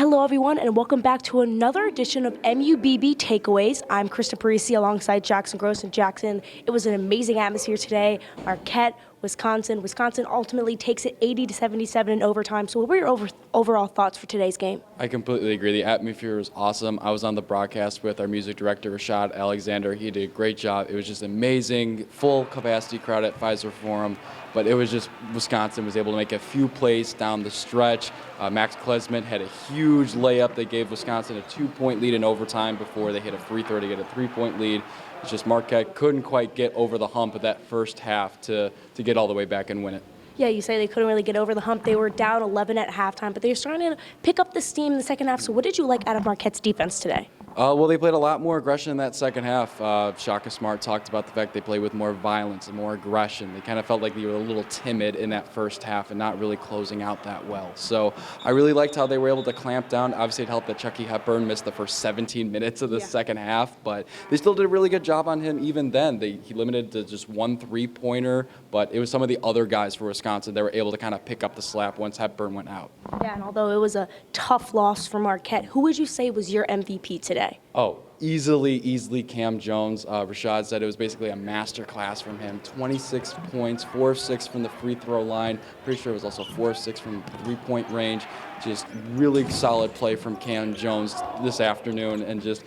Hello, everyone, and welcome back to another edition of MUBB Takeaways. I'm Kristin Parisi alongside Jackson Gross and Jackson. It was an amazing atmosphere today. Marquette, Wisconsin. Wisconsin ultimately takes it 80-77 in overtime. So what were your overall thoughts for today's game? I completely agree. The atmosphere was awesome. I was on the broadcast with our music director, Rashad Alexander. He did a great job. It was just amazing, full capacity crowd at Pfizer Forum. But it was just Wisconsin was able to make a few plays down the stretch. Max Klesman had a huge layup that gave Wisconsin a 2-point lead in overtime before they hit a free throw to get a 3-point lead. It's just Marquette couldn't quite get over the hump of that first half to get all the way back and win it. Yeah, you say they couldn't really get over the hump. They were down 11 at halftime, but they were starting to pick up the steam in the second half. So what did you like out of Marquette's defense today? Well, they played a lot more aggression in that second half. Shaka Smart talked about the fact they played with more violence and more aggression. They kind of felt like they were a little timid in that first half and not really closing out that well. So I really liked how they were able to clamp down. Obviously, it helped that Chucky Hepburn missed the first 17 minutes of the second half, but they still did a really good job on him even then. He limited to just one three-pointer, but it was some of the other guys for Wisconsin that were able to kind of pick up the slack once Hepburn went out. Yeah, and although it was a tough loss for Marquette, who would you say was your MVP today? Oh, easily Cam Jones. Rashad said it was basically a master class from him. 26 points, 4 of 6 from the free throw line. Pretty sure it was also 4 of 6 from three-point range. Just really solid play from Cam Jones this afternoon, and just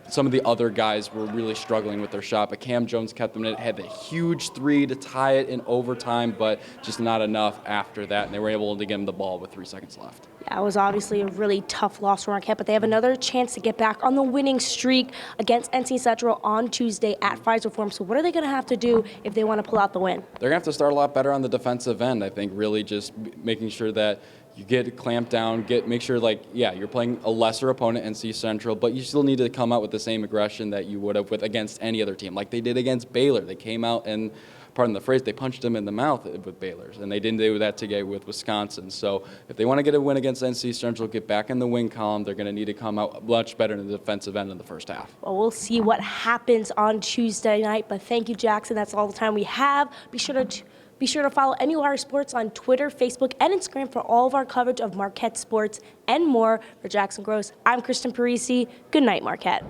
some of the other guys were really struggling with their shot, but Cam Jones kept them in it, had a huge three to tie it in overtime, but just not enough after that, and they were able to get him the ball with 3 seconds left. Yeah, it was obviously a really tough loss for Marquette, but they have another chance to get back on the winning streak against NC Central on Tuesday at Pfizer Forum. So what are they going to have to do if they want to pull out the win? They're going to have to start a lot better on the defensive end, I think, really just making sure that you get clamped down, make sure, you're playing a lesser opponent, NC Central, but you still need to come out with the same aggression that you would have against any other team, like they did against Baylor. They came out and, pardon the phrase, they punched them in the mouth with Baylor's, and they didn't do that today with Wisconsin. So if they want to get a win against NC Central, get back in the win column, they're going to need to come out much better in the defensive end in the first half. Well, we'll see what happens on Tuesday night, but thank you, Jackson. That's all the time we have. Be sure to follow NUR Sports on Twitter, Facebook, and Instagram for all of our coverage of Marquette sports and more. For Jackson Gross, I'm Kristin Parisi. Good night, Marquette.